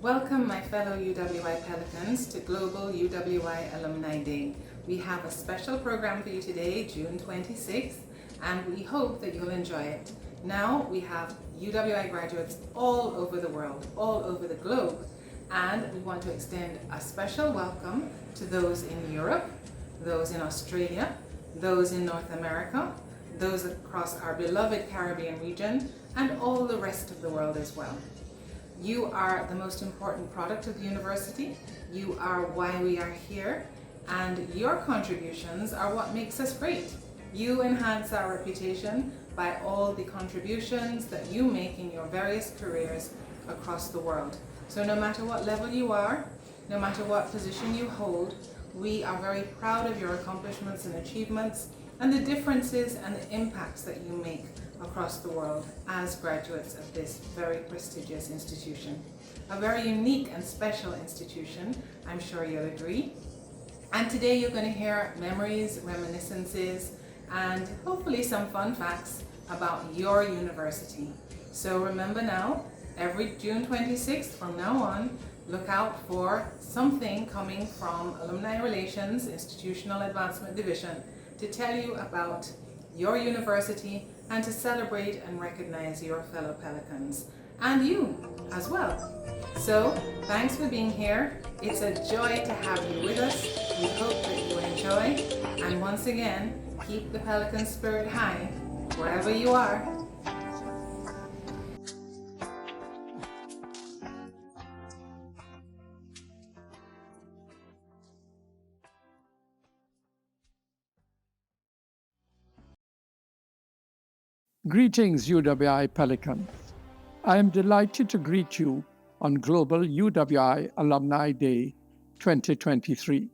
Welcome, my fellow UWI Pelicans, to Global UWI Alumni Day. We have a special program for you today, June 26th, and we hope that you'll enjoy it. Now we have UWI graduates all over the world, all over the globe, and we want to extend a special welcome to those in Europe, those in Australia, those in North America, those across our beloved Caribbean region, and all the rest of the world as well. You are the most important product of the university. You are why we are here, and your contributions are what makes us great. You enhance our reputation by all the contributions that you make in your various careers across the world. So no matter what level you are, no matter what position you hold, we are very proud of your accomplishments and achievements and the differences and the impacts that you make across the world as graduates of this very prestigious institution. A very unique and special institution, I'm sure you'll agree. And today you're going to hear memories, reminiscences, and hopefully some fun facts about your university. So remember now, every June 26th from now on, look out for something coming from Alumni Relations Institutional Advancement Division to tell you about your university and to celebrate and recognize your fellow Pelicans and you as well. So thanks for being here. It's a joy to have you with us. We hope that you enjoy, and once again, keep the Pelican spirit high wherever you are. Greetings, UWI Pelicans. I am delighted to greet you on Global UWI Alumni Day 2023.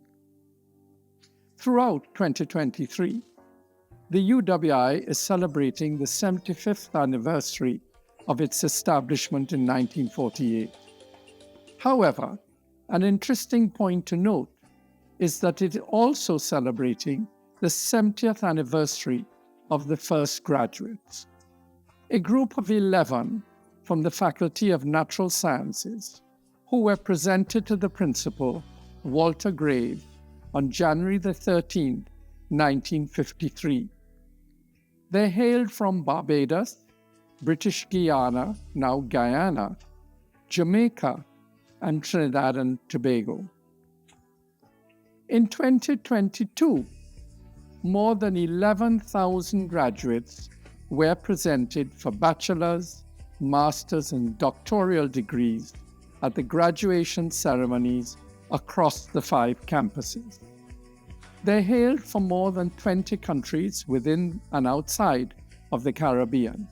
Throughout 2023, the UWI is celebrating the 75th anniversary of its establishment in 1948. However, an interesting point to note is that it is also celebrating the 70th anniversary of the first graduates. A group of 11 from the Faculty of Natural Sciences who were presented to the principal, Walter Grave, on January the 13th, 1953. They hailed from Barbados, British Guiana, now Guyana, Jamaica, and Trinidad and Tobago. In 2022, more than 11,000 graduates were presented for bachelor's, master's, and doctoral degrees at the graduation ceremonies across the 5 campuses. They hailed from more than 20 countries within and outside of the Caribbean.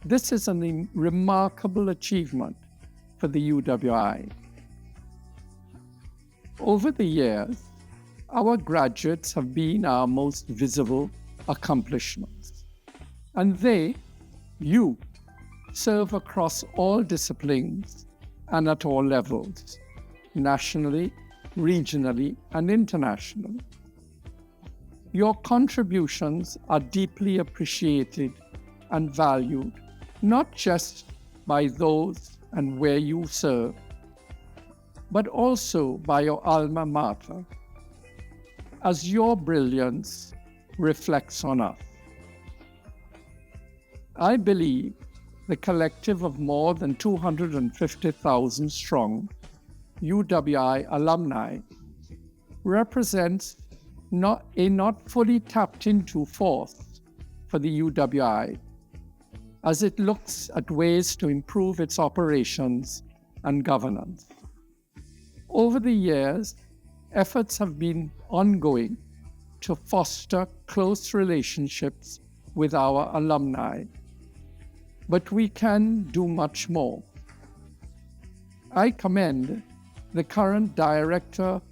This is a remarkable achievement for the UWI. Over the years, our graduates have been our most visible accomplishments, and you, serve across all disciplines and at all levels, nationally, regionally, and internationally. Your contributions are deeply appreciated and valued, not just by those and where you serve, but also by your alma mater, as your brilliance reflects on us. I believe the collective of more than 250,000 strong UWI alumni represents a not fully tapped into force for the UWI as it looks at ways to improve its operations and governance. Over the years, efforts have been ongoing to foster close relationships with our alumni, but we can do much more. I commend the current Director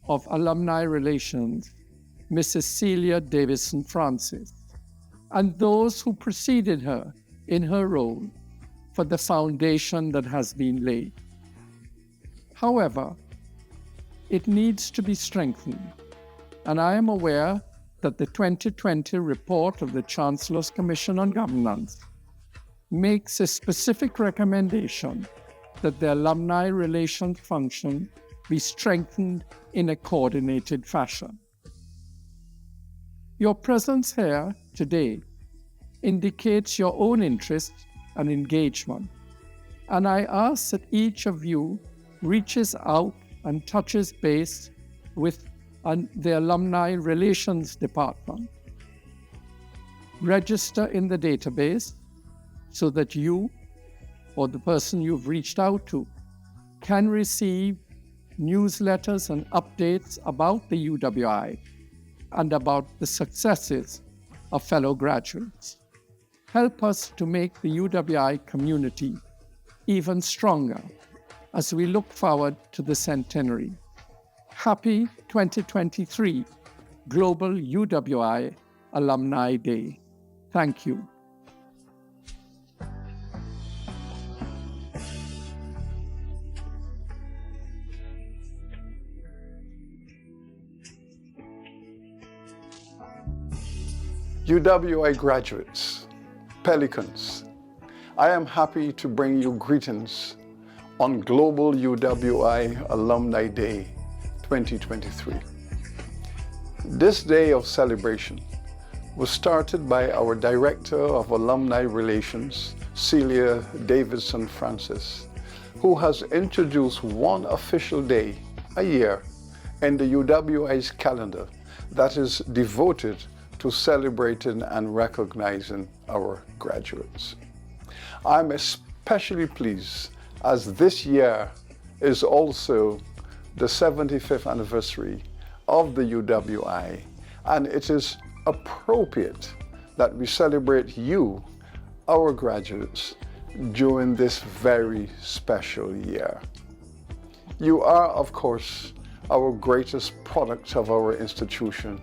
of Alumni Relations, Mrs. Celia Davison Francis, and those who preceded her in her role for the foundation that has been laid. However, it needs to be strengthened, and I am aware that the 2020 report of the Chancellor's Commission on Governance makes a specific recommendation that the alumni relations function be strengthened in a coordinated fashion. Your presence here today indicates your own interest and engagement, and I ask that each of you reaches out and touches base with the Alumni Relations Department. Register in the database so that you or the person you've reached out to can receive newsletters and updates about the UWI and about the successes of fellow graduates. Help us to make the UWI community even stronger as we look forward to the centenary. Happy 2023 Global UWI Alumni Day. Thank you. UWI graduates, Pelicans, I am happy to bring you greetings on Global UWI Alumni Day 2023. This day of celebration was started by our Director of Alumni Relations, Celia Davidson Francis, who has introduced one official day a year in the UWI's calendar that is devoted to celebrating and recognizing our graduates. I'm especially pleased as this year is also the 75th anniversary of the UWI, and it is appropriate that we celebrate you, our graduates, during this very special year. You are, of course, our greatest product of our institution,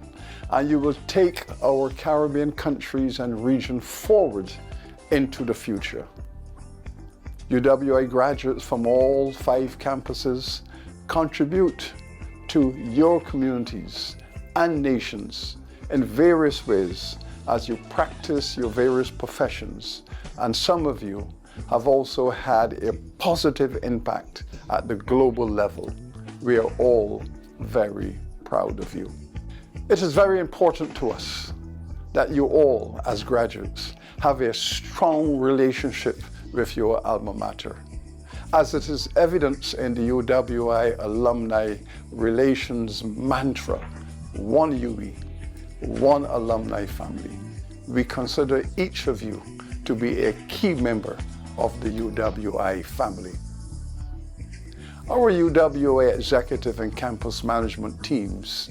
and you will take our Caribbean countries and region forward into the future. UWI graduates from all 5 campuses contribute to your communities and nations in various ways as you practice your various professions, and some of you have also had a positive impact at the global level. We are all very proud of you. It is very important to us that you all, as graduates, have a strong relationship with your alma mater, as it is evidenced in the UWI Alumni Relations mantra, one UE, one alumni family. We consider each of you to be a key member of the UWI family. Our UWI executive and campus management teams,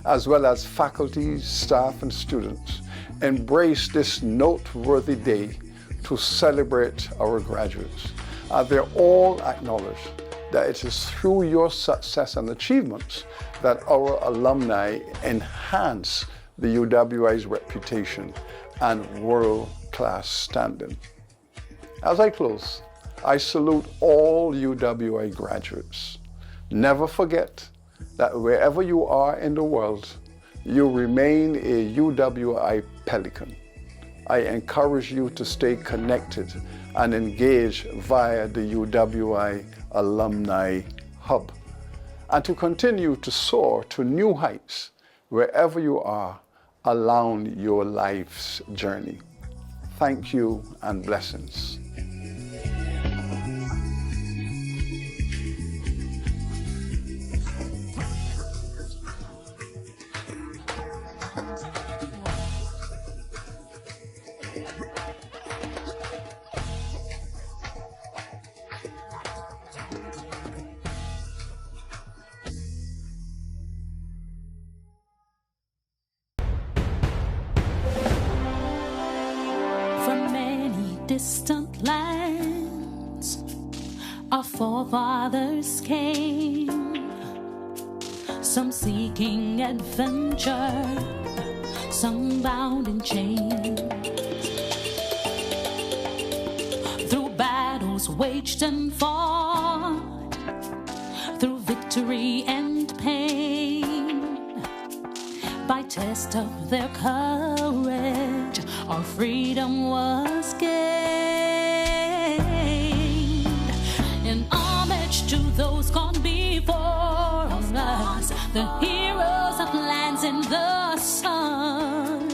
as well as faculty, staff, and students, embrace this noteworthy day to celebrate our graduates. They all acknowledge that it is through your success and achievements that our alumni enhance the UWI's reputation and world-class standing. As I close, I salute all UWI graduates. Never forget that wherever you are in the world, you remain a UWI Pelican. I encourage you to stay connected and engage via the UWI Alumni Hub, and to continue to soar to new heights wherever you are along your life's journey. Thank you and blessings. From many distant lands, Our forefathers came, some seeking adventure, some bound in chains. Through battles waged and fought, through victory and pain, by test of their courage, our freedom was gained. In homage to those gone before us, the heroes of lands in the sun,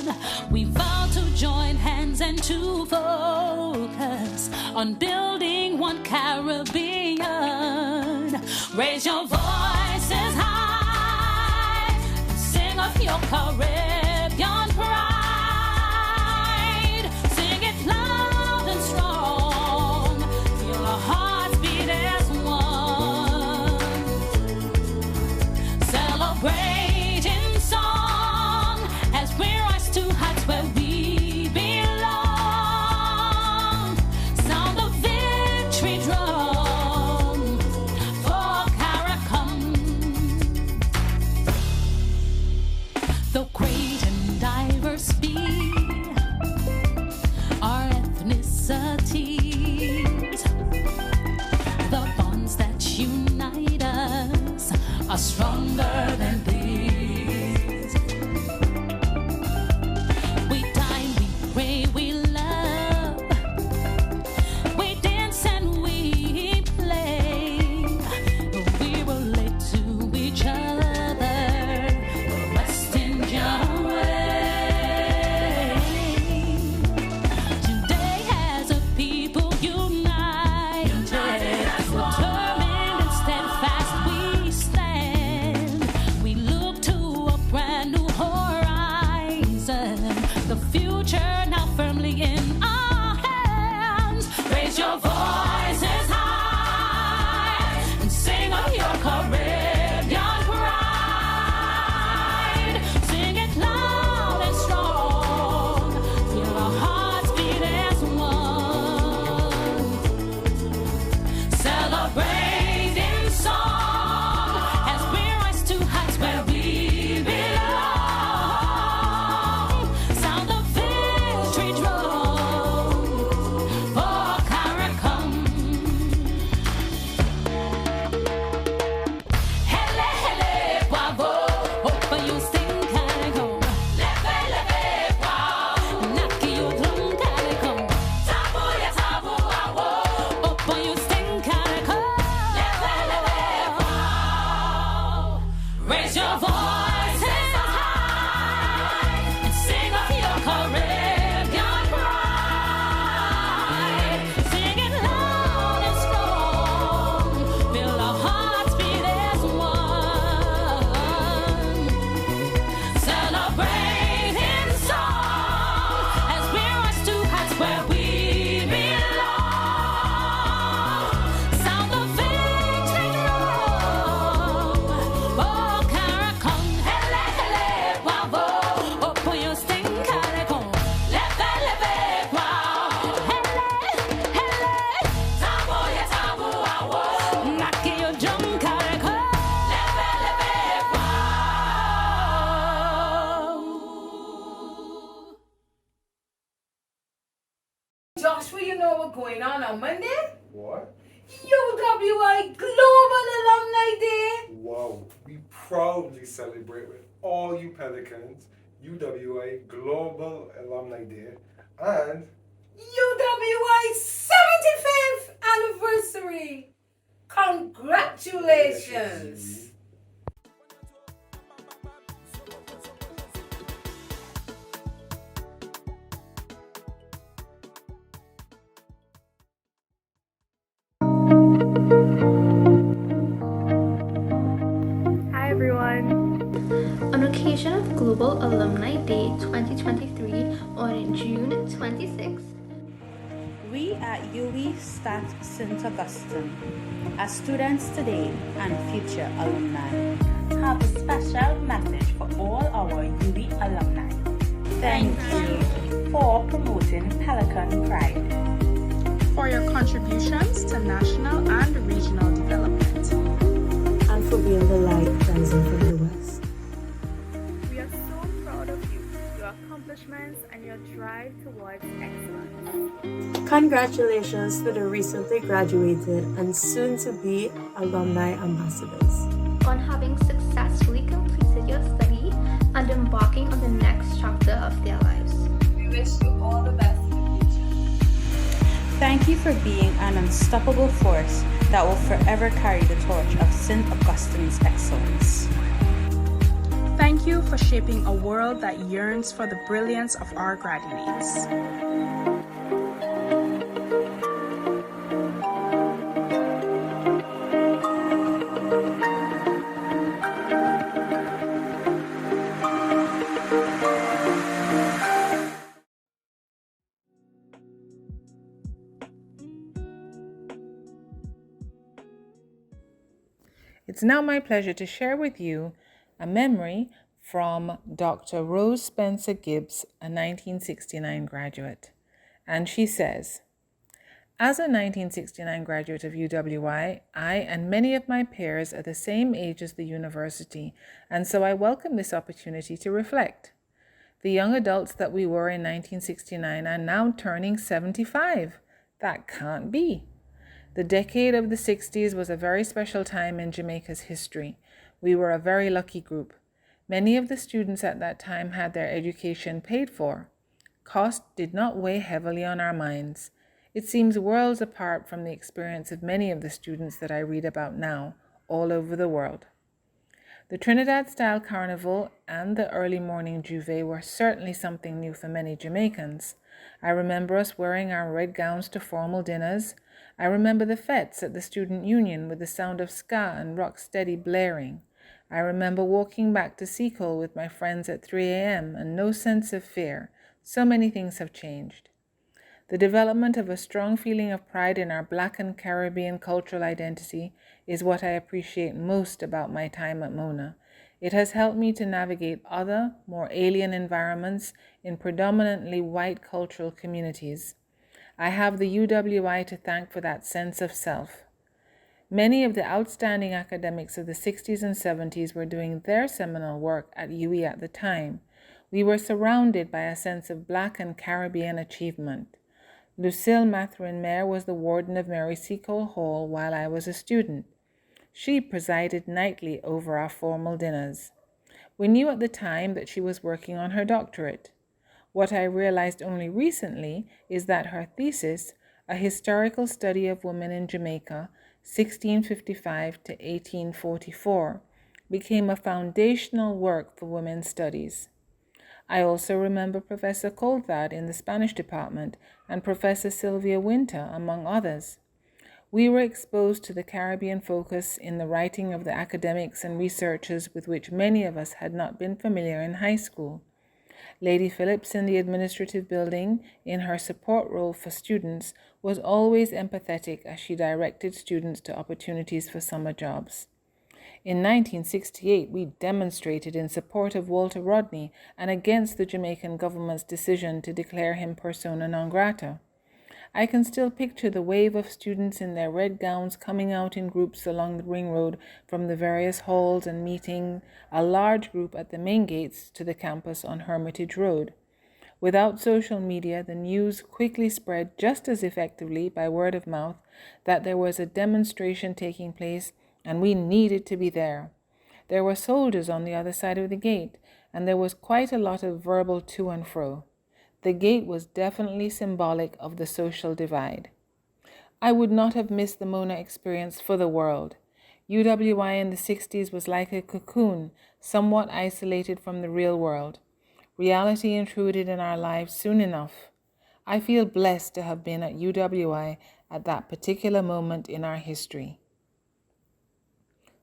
we vow to join hands and to focus on building one Caribbean. Raise your voices high, sing of your Caribbean pride. Sing it loud and strong, feel our hearts beat as one. Celebrate in song as we rise to heights where we belong. Sound the victory drum for Caracom. Though great and diverse be our ethnicities, the bonds that unite us are stronger than these. We dine, we pray, we love, we dance and we play. We relate to each other, rest in your way. Today as a people united, determined and steadfast we stand. We look to a brand new horizon, the future now firmly in our hands. Raise your voices high and sing of your Caribbean pride. Sing it loud and strong, feel our hearts beat as one. Celebrate in song as we rise to heights where we belong. Sound the victory drum for Caracom. Hele, hele, bravo. Hope you sing Caracom. Leve, leve, wow. Naki you drum Caracom. Tabu ya tabu, awo. Hope you sing Caracom. Leve, leve, wow. Raise your voices high and sing of your Caribbean pride. Sing it loud and strong, feel our hearts beat as one. Celebrate in song as we rise to heights where we belong. Sound the victory drum for Caracom. Hele, hele, bravo. Hope you sing Caracom. Leve, leve, wow. Hele, hele. Tabu ya tabu, awo. Naki you drum Caracom. Leve, leve, wow. Joshua, you know what's going on Monday? What? UWI Global Alumni Day. Wow, we proudly celebrate with all you Pelicans UWI Global Alumni Day and UWI 75th anniversary. Congratulations. Hi everyone! On occasion of Global Alumni Day 2023 on June 26th, We at UWI Stat St. Augustine, as students today and future alumni, have a special message for all our UWI alumni. Thank you for promoting Pelican Pride. For your contributions to national and regional accomplishments and your drive towards excellence. Congratulations to the recently graduated and soon to be alumni ambassadors. On having successfully completed your study and embarking on the next chapter of their lives. We wish you all the best in the future. Thank you for being an unstoppable force that will forever carry the torch of St. Augustine's excellence. Thank you for shaping a world that yearns for the brilliance of our graduates. It's now my pleasure to share with you a memory from Dr. Rose Spencer Gibbs, a 1969 graduate. And she says, as a 1969 graduate of UWI, I and many of my peers are the same age as the university, and so I welcome this opportunity to reflect. The young adults that we were in 1969 are now turning 75. That can't be. The decade of the 60s was a very special time in Jamaica's history. We were a very lucky group. Many of the students at that time had their education paid for. Cost did not weigh heavily on our minds. It seems worlds apart from the experience of many of the students that I read about now, all over the world. The Trinidad-style carnival and the early morning juve were certainly something new for many Jamaicans. I remember us wearing our red gowns to formal dinners. I remember the fetes at the student union with the sound of ska and rock steady blaring. I remember walking back to Seacole with my friends at 3 a.m. and no sense of fear. So many things have changed. The development of a strong feeling of pride in our Black and Caribbean cultural identity is what I appreciate most about my time at Mona. It has helped me to navigate other, more alien environments in predominantly white cultural communities. I have the UWI to thank for that sense of self. Many of the outstanding academics of the 60s and 70s were doing their seminal work at UWI at the time. We were surrounded by a sense of Black and Caribbean achievement. Lucille Matherin-Mayer was the warden of Mary Seacole Hall while I was a student. She presided nightly over our formal dinners. We knew at the time that she was working on her doctorate. What I realized only recently is that her thesis, A Historical Study of Women in Jamaica, 1655 to 1844, became a foundational work for women's studies. I also remember Professor Coulthard in the Spanish department and Professor Sylvia Winter, among others. We were exposed to the Caribbean focus in the writing of the academics and researchers with which many of us had not been familiar in high school. Lady Phillips in the administrative building, in her support role for students, was always empathetic as she directed students to opportunities for summer jobs. In 1968, we demonstrated in support of Walter Rodney and against the Jamaican government's decision to declare him persona non grata. I can still picture the wave of students in their red gowns coming out in groups along the ring road from the various halls and meeting a large group at the main gates to the campus on Hermitage Road. Without social media, the news quickly spread just as effectively by word of mouth that there was a demonstration taking place and we needed to be there. There were soldiers on the other side of the gate, and there was quite a lot of verbal to and fro. The gate was definitely symbolic of the social divide. I would not have missed the Mona experience for the world. UWI in the 60s was like a cocoon, somewhat isolated from the real world. Reality intruded in our lives soon enough. I feel blessed to have been at UWI at that particular moment in our history.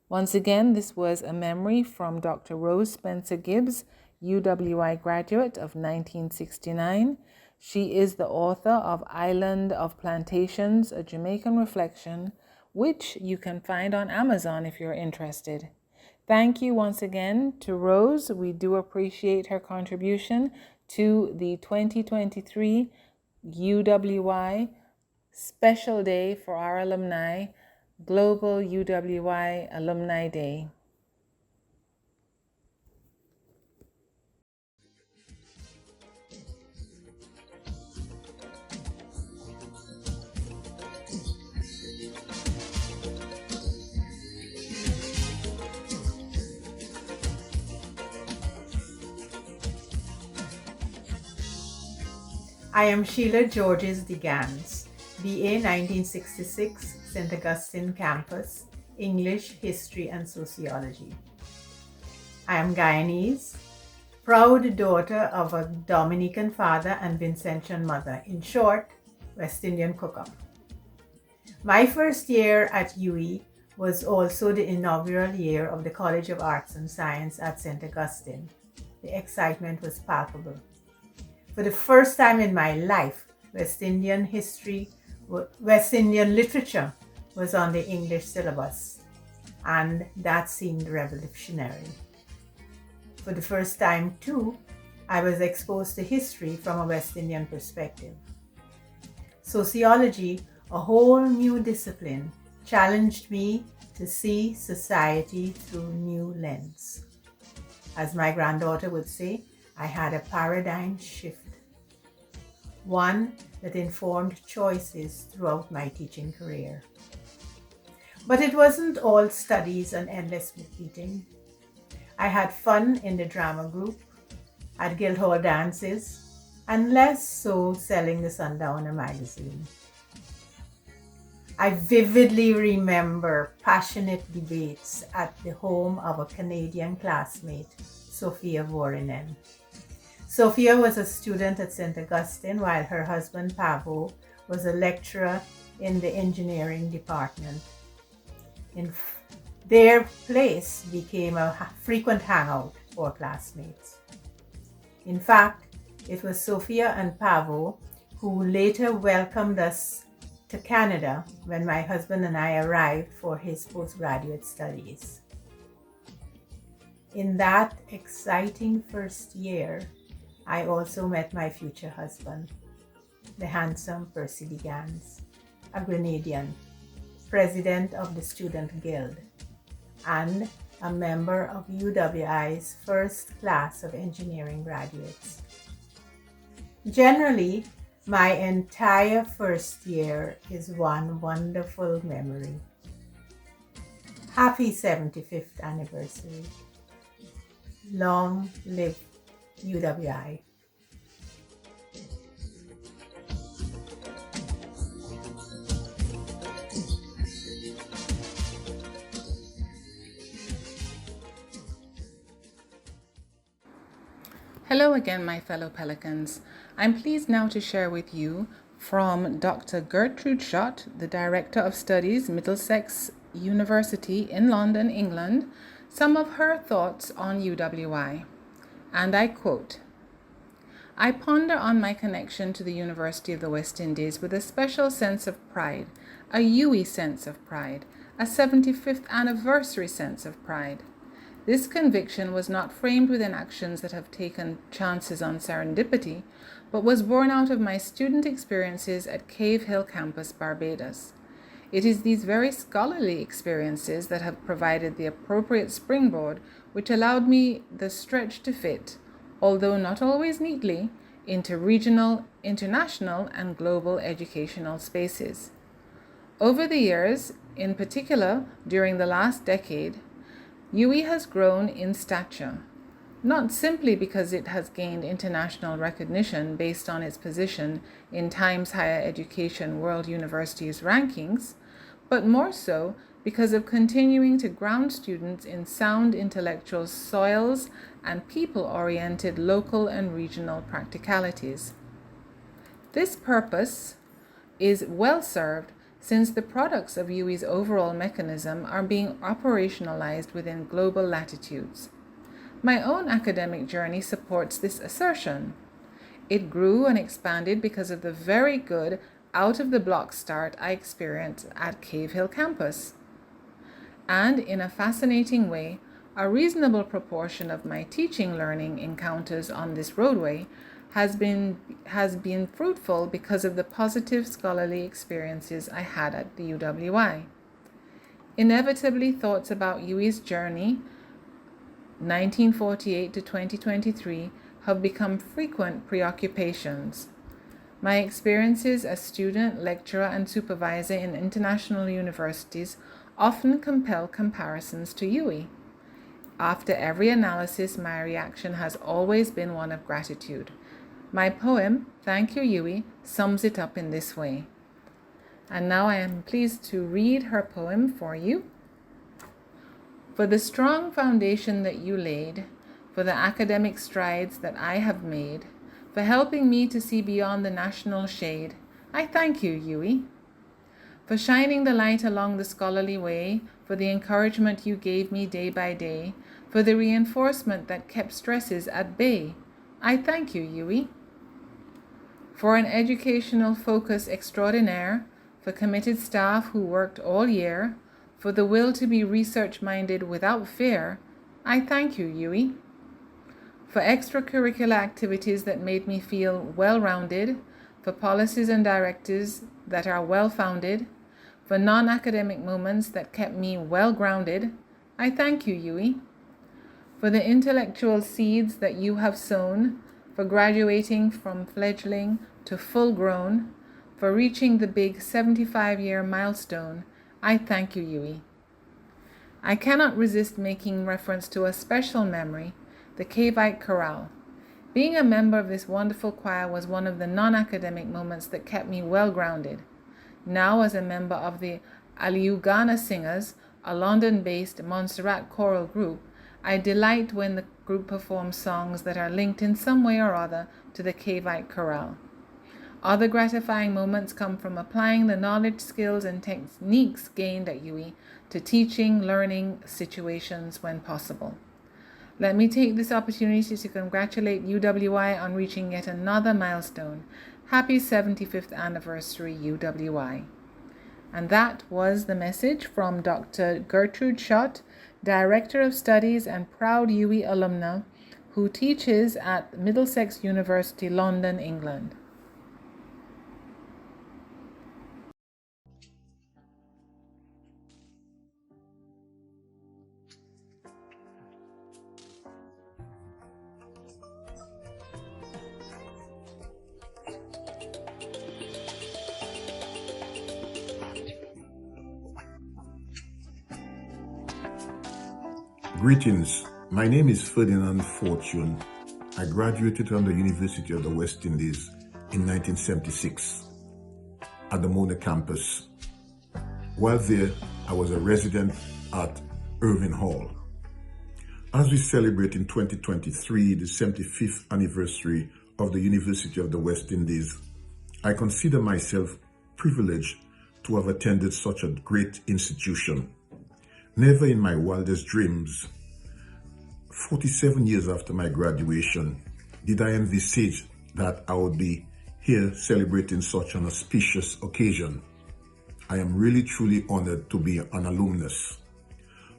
Once again, this was a memory from Dr. Rose Spencer Gibbs, UWI graduate of 1969. She is the author of Island of Plantations, A Jamaican Reflection, which you can find on Amazon if you're interested. Thank you once again to Rose. We do appreciate her contribution to the 2023 UWI Special Day for our alumni, Global UWI Alumni Day. I am Sheila Georges de Gans, BA 1966, St. Augustine Campus, English, History and Sociology. I am Guyanese, proud daughter of a Dominican father and Vincentian mother. In short, West Indian cook-up. My first year at UWI was also the inaugural year of the College of Arts and Science at St. Augustine. The excitement was palpable. For the first time in my life, West Indian literature was on the English syllabus, and that seemed revolutionary. For the first time, too, I was exposed to history from a West Indian perspective. Sociology, a whole new discipline, challenged me to see society through new lens. As my granddaughter would say, I had a paradigm shift, one that informed choices throughout my teaching career. But it wasn't all studies and endless book-eating. I had fun in the drama group, at Guildhall dances, and less so selling the Sundowner magazine. I vividly remember passionate debates at the home of a Canadian classmate, Sophia Vorinen. Sophia was a student at St. Augustine, while her husband Pavo was a lecturer in the engineering department. Their place became a frequent hangout for classmates. In fact, it was Sophia and Pavo who later welcomed us to Canada when my husband and I arrived for his postgraduate studies. In that exciting first year, I also met my future husband, the handsome Percy de Gans, a Grenadian, president of the Student Guild, and a member of UWI's first class of engineering graduates. Generally, my entire first year is one wonderful memory. Happy 75th anniversary. Long live UWI. Hello again, my fellow Pelicans. I'm pleased now to share with you from Dr. Gertrude Schott, the Director of Studies, Middlesex University in London, England, some of her thoughts on UWI. And I quote, "I ponder on my connection to the University of the West Indies with a special sense of pride, a UWI sense of pride, a 75th anniversary sense of pride. This conviction was not framed within actions that have taken chances on serendipity, but was born out of my student experiences at Cave Hill Campus, Barbados. It is these very scholarly experiences that have provided the appropriate springboard which allowed me the stretch to fit, although not always neatly, into regional, international, and global educational spaces. Over the years, in particular during the last decade, UWI has grown in stature, not simply because it has gained international recognition based on its position in Times Higher Education World Universities rankings, but more so because of continuing to ground students in sound intellectual soils and people-oriented local and regional practicalities. This purpose is well served since the products of UWI's overall mechanism are being operationalized within global latitudes. My own academic journey supports this assertion. It grew and expanded because of the very good out-of-the-block start I experienced at Cave Hill campus. And in a fascinating way, a reasonable proportion of my teaching learning encounters on this roadway has been fruitful because of the positive scholarly experiences I had at the UWI. Inevitably, thoughts about UWI's journey, 1948 to 2023, have become frequent preoccupations. My experiences as student, lecturer, and supervisor in international universities often compel comparisons to UWI. After every analysis, my reaction has always been one of gratitude. My poem, Thank You, UWI, sums it up in this way. And now I am pleased to read her poem for you. For the strong foundation that you laid, for the academic strides that I have made, for helping me to see beyond the national shade, I thank you, UWI. For shining the light along the scholarly way, for the encouragement you gave me day by day, for the reinforcement that kept stresses at bay, I thank you, UWI. For an educational focus extraordinaire, for committed staff who worked all year, for the will to be research-minded without fear, I thank you, UWI. For extracurricular activities that made me feel well-rounded, for policies and directives that are well-founded, for non-academic moments that kept me well-grounded, I thank you, UWI. For the intellectual seeds that you have sown, for graduating from fledgling to full-grown, for reaching the big 75-year milestone, I thank you, UWI. I cannot resist making reference to a special memory, the Cavite Chorale. Being a member of this wonderful choir was one of the non-academic moments that kept me well-grounded. Now, as a member of the Aliugana Singers, a London-based Montserrat choral group, I delight when the group performs songs that are linked in some way or other to the Cavite Chorale. Other gratifying moments come from applying the knowledge, skills, and techniques gained at UWI to teaching, learning situations when possible. Let me take this opportunity to congratulate UWI on reaching yet another milestone. Happy 75th anniversary, UWI. And that was the message from Dr. Gertrude Schott, Director of Studies and proud UWI alumna, who teaches at Middlesex University, London, England. Greetings, my name is Ferdinand Fortune. I graduated from the University of the West Indies in 1976 at the Mona campus. While there, I was a resident at Irving Hall. As we celebrate in 2023 the 75th anniversary of the University of the West Indies, I consider myself privileged to have attended such a great institution. Never in my wildest dreams, 47 years after my graduation, did I envisage that I would be here celebrating such an auspicious occasion. I am really truly honored to be an alumnus.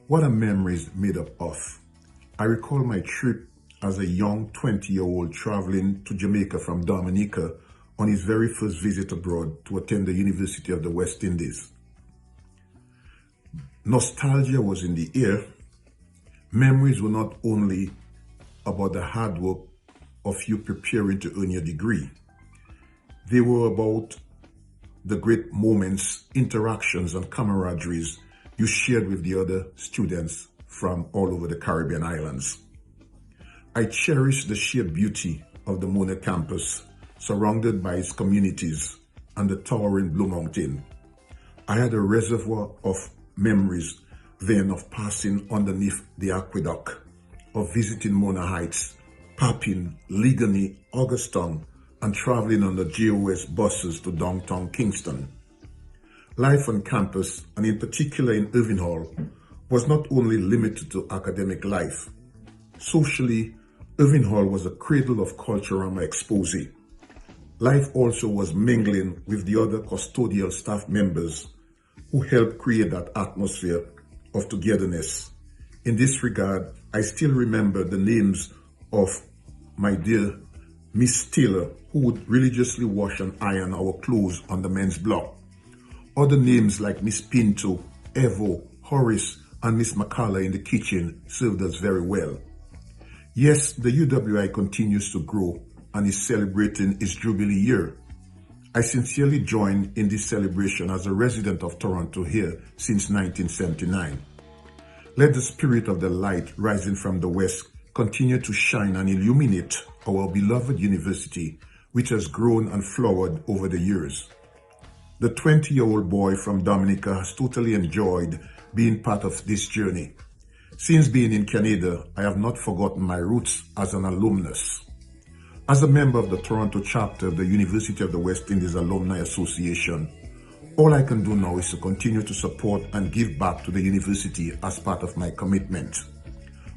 What are memories made up of? I recall my trip as a young 20-year-old traveling to Jamaica from Dominica on his very first visit abroad to attend the University of the West Indies. Nostalgia was in the air. Memories were not only about the hard work of you preparing to earn your degree. They were about the great moments, interactions, and camaraderies you shared with the other students from all over the Caribbean islands. I cherish the sheer beauty of the Mona campus, surrounded by its communities and the towering Blue Mountain. I had a reservoir of memories then of passing underneath the aqueduct, of visiting Mona Heights, Papin, Ligony, Augustown, and traveling on the GOS buses to downtown Kingston. Life on campus, and in particular in Irving Hall, was not only limited to academic life. Socially, Irving Hall was a cradle of culturama expose. Life also was mingling with the other custodial staff members who helped create that atmosphere of togetherness. In this regard, I still remember the names of my dear Miss Taylor, who would religiously wash and iron our clothes on the men's block. Other names like Miss Pinto, Evo, Horace, and Miss McCullough in the kitchen served us very well. Yes, the UWI continues to grow and is celebrating its Jubilee year. I sincerely joined in this celebration as a resident of Toronto here since 1979. Let the spirit of the light rising from the west continue to shine and illuminate our beloved university, which has grown and flowered over the years. The 20-year-old boy from Dominica has totally enjoyed being part of this journey. Since being in Canada, I have not forgotten my roots as an alumnus. As a member of the Toronto chapter of the University of the West Indies Alumni Association, all I can do now is to continue to support and give back to the university as part of my commitment.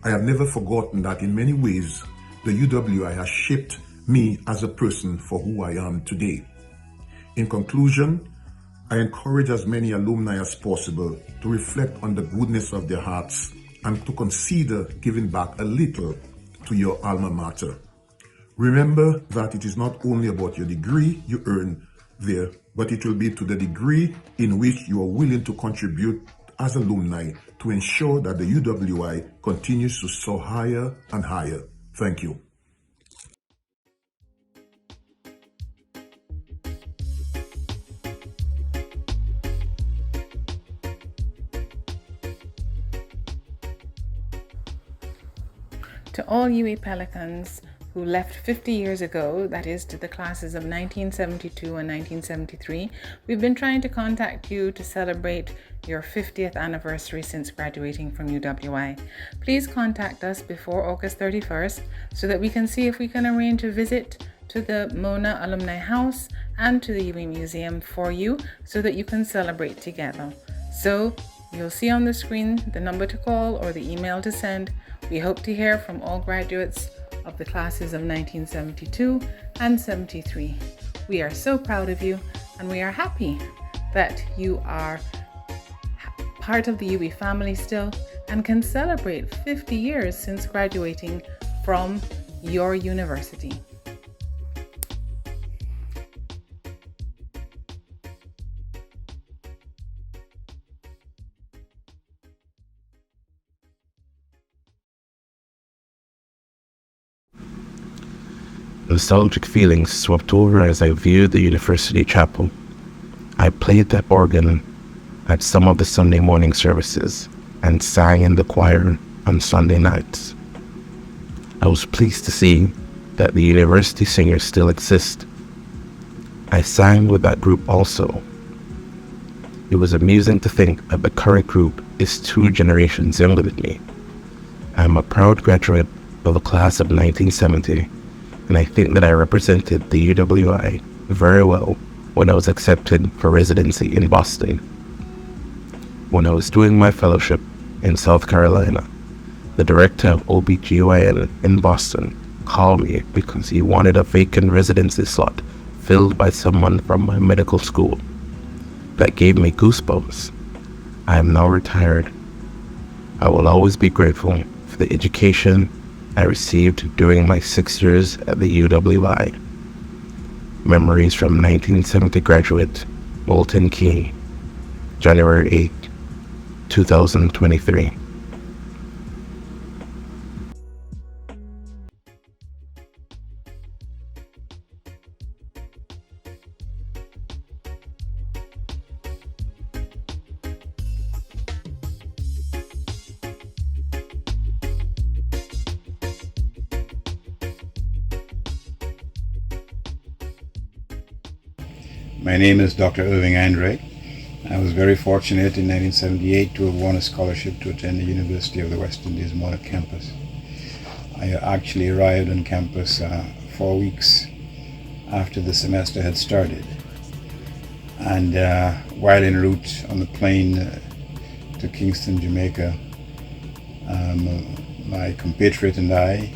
I have never forgotten that in many ways, the UWI has shaped me as a person for who I am today. In conclusion, I encourage as many alumni as possible to reflect on the goodness of their hearts and to consider giving back a little to your alma mater. Remember that it is not only about your degree you earn there, but it will be to the degree in which you are willing to contribute as alumni to ensure that the UWI continues to soar higher and higher. Thank you. To all UWI Pelicans who left 50 years ago, that is to the classes of 1972 and 1973, we've been trying to contact you to celebrate your 50th anniversary since graduating from UWI. Please contact us before August 31st so that we can see if we can arrange a visit to the Mona Alumni House and to the UWI Museum for you so that you can celebrate together. So you'll see on the screen the number to call or the email to send. We hope to hear from all graduates of the classes of 1972 and 73. We are so proud of you and we are happy that you are part of the UWI family still and can celebrate 50 years since graduating from your university. Nostalgic feelings swept over as I viewed the university chapel. I played the organ at some of the Sunday morning services and sang in the choir on Sunday nights. I was pleased to see that the university singers still exist. I sang with that group also. It was amusing to think that the current group is 2 generations younger than me. I am a proud graduate of the class of 1970, and I think that I represented the UWI very well when I was accepted for residency in Boston. When I was doing my fellowship in South Carolina, the director of OBGYN in Boston called me because he wanted a vacant residency slot filled by someone from my medical school. That gave me goosebumps. I am now retired. I will always be grateful for the education I received during my 6 years at the UWI. Memories from 1970 graduate Moulton Key, January 8, 2023. My name is Dr. Irving Andre. I was very fortunate in 1978 to have won a scholarship to attend the University of the West Indies Mona campus. I actually arrived on campus 4 weeks after the semester had started. And while en route on the plane to Kingston, Jamaica, my compatriot and I,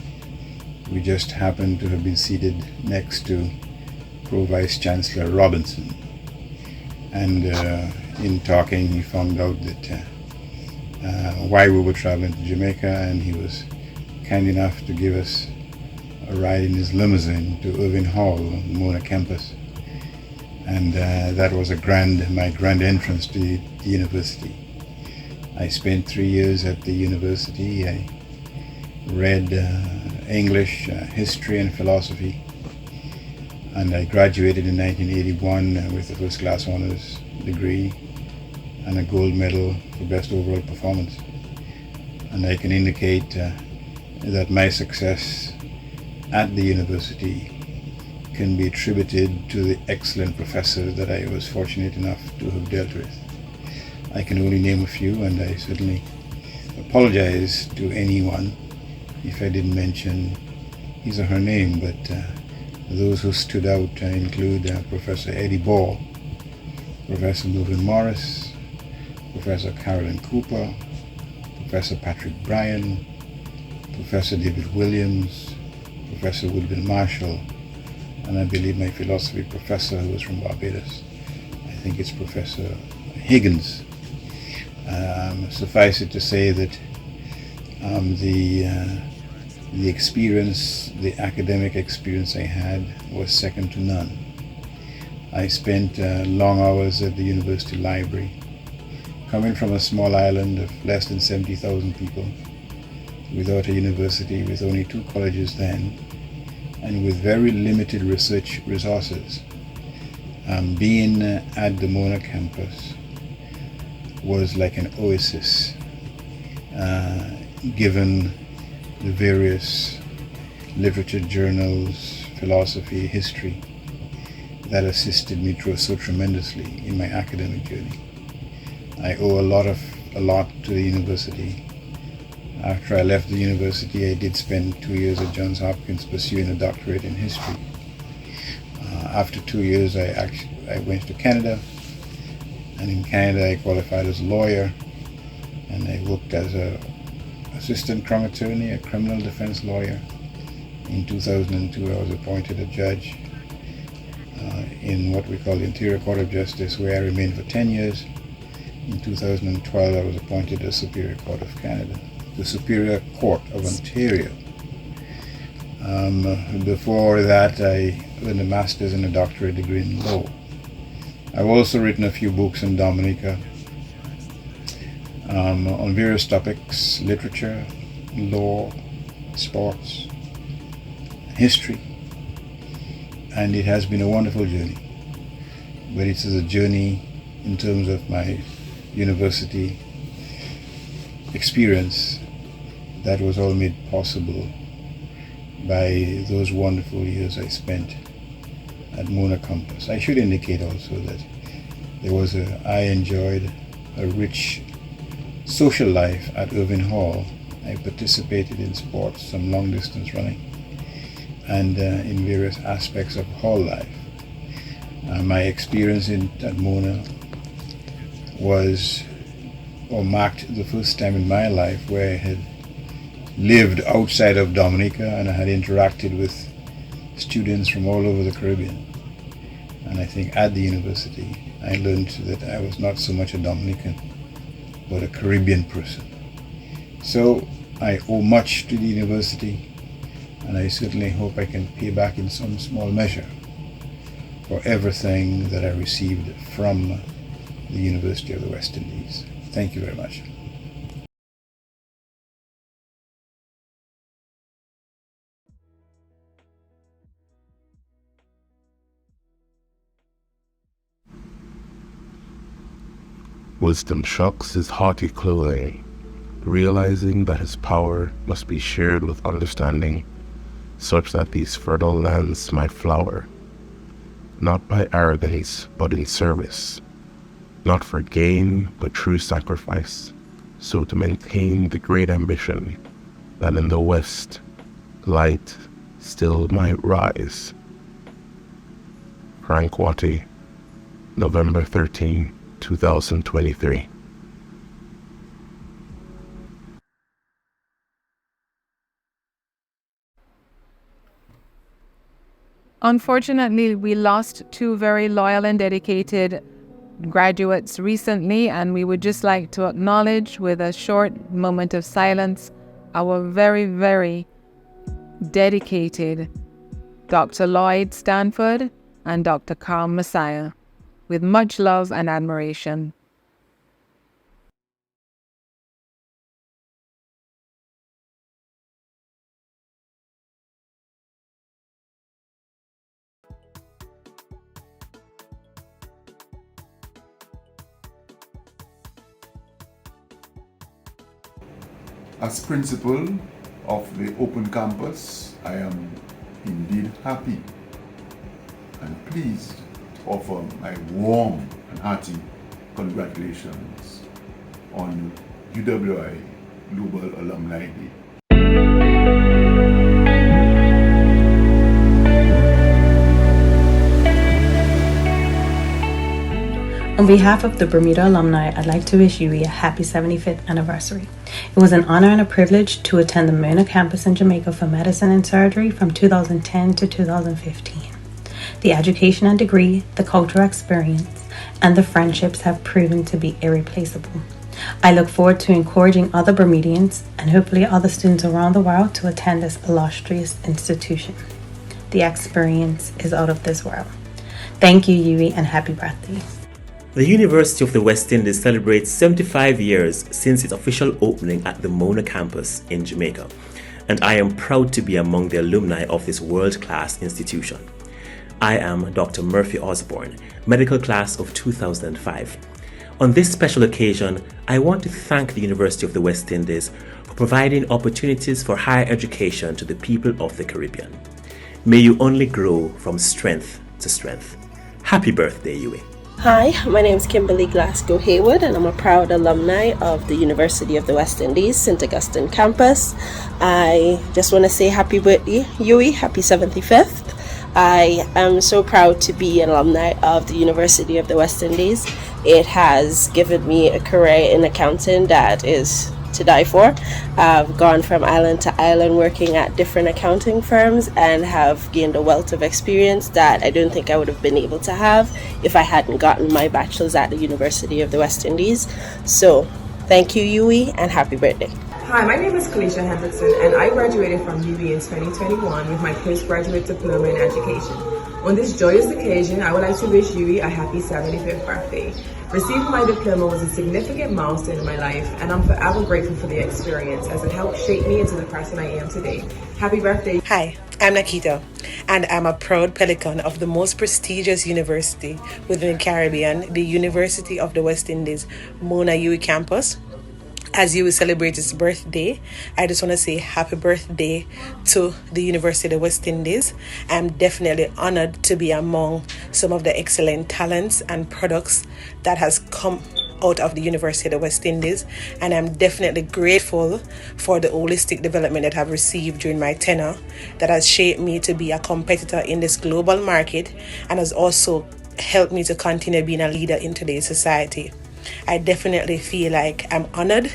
we just happened to have been seated next to Pro Vice Chancellor Robinson, and in talking he found out that why we were traveling to Jamaica, and he was kind enough to give us a ride in his limousine to Irving Hall on the Mona campus, and that was my grand entrance to the university. I spent 3 years at the university. I read English, history and philosophy, and I graduated in 1981 with a first class honors degree and a gold medal for best overall performance. And I can indicate that my success at the university can be attributed to the excellent professors that I was fortunate enough to have dealt with. I can only name a few, and I certainly apologize to anyone if I didn't mention his or her name, but those who stood out include Professor Eddie Ball, Professor Melvin Morris, Professor Carolyn Cooper, Professor Patrick Bryan, Professor David Williams, Professor Woodville Marshall, and I believe my philosophy professor who was from Barbados. I think it's Professor Higgins. Suffice it to say that the experience, the academic experience I had was second to none. I spent long hours at the university library, coming from a small island of less than 70,000 people, without a university, with only 2 colleges then, and with very limited research resources. Being at the Mona campus was like an oasis, given the various literature journals, philosophy, history that assisted me so tremendously in my academic journey. I owe a lot to the university. After I left the university, I did spend 2 years at Johns Hopkins pursuing a doctorate in history. After 2 years, I went to Canada, and in Canada I qualified as a lawyer, and I worked as an assistant crown attorney, a criminal defense lawyer. In 2002, I was appointed a judge in what we call the Interior Court of Justice, where I remained for 10 years. In 2012, I was appointed as Superior Court of Canada, the Superior Court of Ontario. Before that, I earned a master's and a doctorate degree in law. I've also written a few books in Dominica on various topics: literature, law, sports, history, and it has been a wonderful journey. But it is a journey in terms of my university experience that was all made possible by those wonderful years I spent at Mona campus. I should indicate also that I enjoyed a rich social life at Irving Hall. I participated in sports, some long distance running, and in various aspects of hall life. My experience at Mona marked the first time in my life where I had lived outside of Dominica, and I had interacted with students from all over the Caribbean. And I think at the university I learned that I was not so much a Dominican, but a Caribbean person. So I owe much to the university, and I certainly hope I can pay back in some small measure for everything that I received from the University of the West Indies. Thank you very much. Wisdom shocks his haughty clothing, realizing that his power must be shared with understanding, such that these fertile lands might flower, not by arrogance, but in service, not for gain, but true sacrifice, so to maintain the great ambition that in the West, light still might rise. Frank Watty, November 13, 2023. Unfortunately, we lost 2 very loyal and dedicated graduates recently, and we would just like to acknowledge with a short moment of silence our very, very dedicated Dr. Lloyd Stanford and Dr. Carl Messiah, with much love and admiration. As principal of the Open Campus, I am indeed happy and pleased to offer my warm and hearty congratulations on UWI Global Alumni Day. On behalf of the Bermuda alumni, I'd like to wish UWI a happy 75th anniversary. It was an honor and a privilege to attend the Mona campus in Jamaica for medicine and surgery from 2010 to 2015. The education and degree, the cultural experience, and the friendships have proven to be irreplaceable. I look forward to encouraging other Bermudians and hopefully other students around the world to attend this illustrious institution. The experience is out of this world. Thank you, UWI, and happy birthday. The University of the West Indies celebrates 75 years since its official opening at the Mona campus in Jamaica, and I am proud to be among the alumni of this world-class institution. I am Dr. Murphy Osborne, medical class of 2005. On this special occasion, I want to thank the University of the West Indies for providing opportunities for higher education to the people of the Caribbean. May you only grow from strength to strength. Happy birthday, UWI. Hi, my name is Kimberly Glasgow Haywood, and I'm a proud alumni of the University of the West Indies, St. Augustine campus. I just want to say happy birthday, UWI, happy 75th. I am so proud to be an alumni of the University of the West Indies. It has given me a career in accounting that is to die for. I've gone from island to island working at different accounting firms and have gained a wealth of experience that I don't think I would have been able to have if I hadn't gotten my bachelor's at the University of the West Indies. So thank you, UWI, and happy birthday. Hi, my name is Kalisha Hendrickson, and I graduated from UWI in 2021 with my postgraduate diploma in education. On this joyous occasion, I would like to wish UWI a happy 75th birthday. Receiving my diploma was a significant milestone in my life, and I'm forever grateful for the experience as it helped shape me into the person I am today. Happy birthday. Hi, I'm Nakita, and I'm a proud Pelican of the most prestigious university within the Caribbean, the University of the West Indies, Mona UWI campus. As you will celebrate its birthday, I just want to say happy birthday to the University of the West Indies. I'm definitely honored to be among some of the excellent talents and products that has come out of the University of the West Indies, and I'm definitely grateful for the holistic development that I've received during my tenure that has shaped me to be a competitor in this global market and has also helped me to continue being a leader in today's society. I definitely feel like I'm honored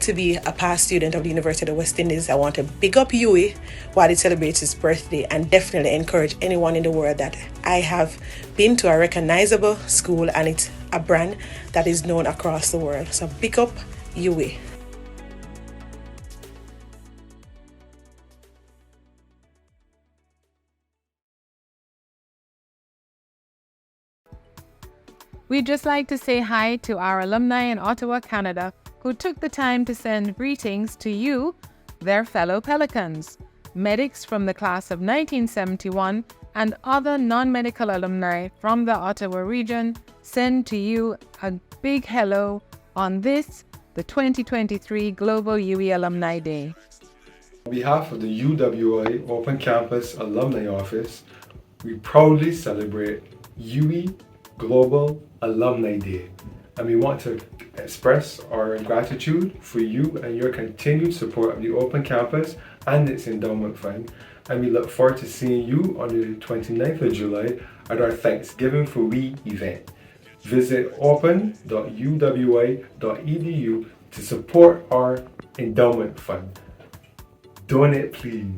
to be a past student of the University of the West Indies. I want to big up UWI while it celebrates its birthday and definitely encourage anyone in the world that I have been to a recognizable school and it's a brand that is known across the world. So big up UWI. We'd just like to say hi to our alumni in Ottawa, Canada, who took the time to send greetings to you, their fellow Pelicans. Medics from the class of 1971 and other non-medical alumni from the Ottawa region send to you a big hello on this, the 2023 Global UWI Alumni Day. On behalf of the UWI Open Campus Alumni Office, we proudly celebrate UWI Global Alumni Day, and we want to express our gratitude for you and your continued support of the Open Campus and its endowment fund, and we look forward to seeing you on the 29th of July at our Thanksgiving for We event. Visit open.uwi.edu to support our endowment fund. Donate, please.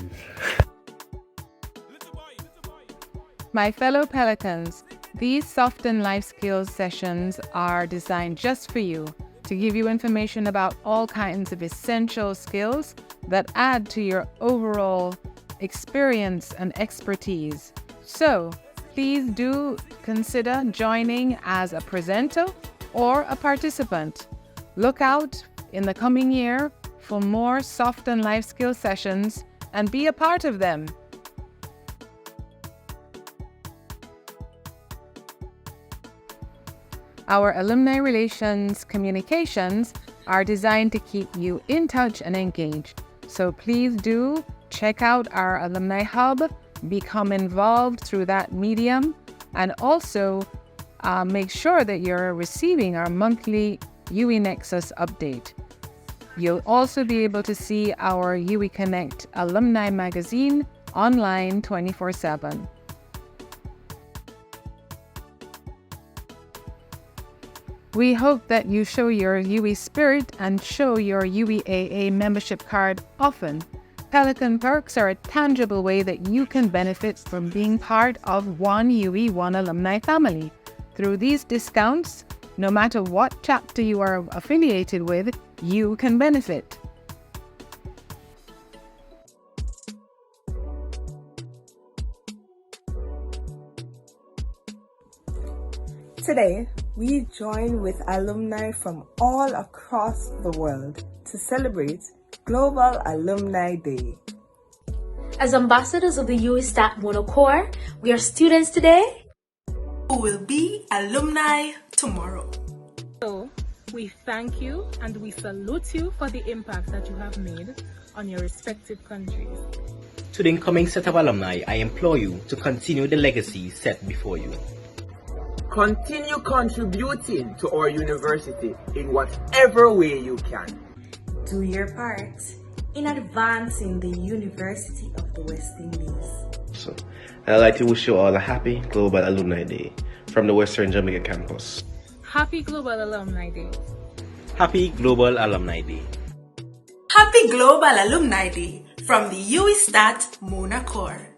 My fellow Pelicans, these Soften Life Skills sessions are designed just for you to give you information about all kinds of essential skills that add to your overall experience and expertise. So, please do consider joining as a presenter or a participant. Look out in the coming year for more Soften Life Skills sessions and be a part of them. Our alumni relations communications are designed to keep you in touch and engaged. So please do check out our alumni hub become involved through that medium, and also make sure that you're receiving our monthly UWI Nexus update. You'll also be able to see our UWI Connect alumni magazine online 24/7. We hope that you show your UWI spirit and show your UWI membership card often. Pelican perks are a tangible way that you can benefit from being part of one UWI One Alumni family. Through these discounts, no matter what chapter you are affiliated with, you can benefit. Today, we join with alumni from all across the world to celebrate Global Alumni Day. As ambassadors of the UWI Stat Mono Corps, we are students today who will be alumni tomorrow. So, we thank you and we salute you for the impact that you have made on your respective countries. To the incoming set of alumni, I implore you to continue the legacy set before you. Continue contributing to our university in whatever way you can. Do your part in advancing the University of the West Indies. So, I'd like to wish you all a happy Global Alumni Day from the Western Jamaica campus. Happy Global Alumni Day. Happy Global Alumni Day. Happy Global Alumni Day from the UWI Stat Mono Corps.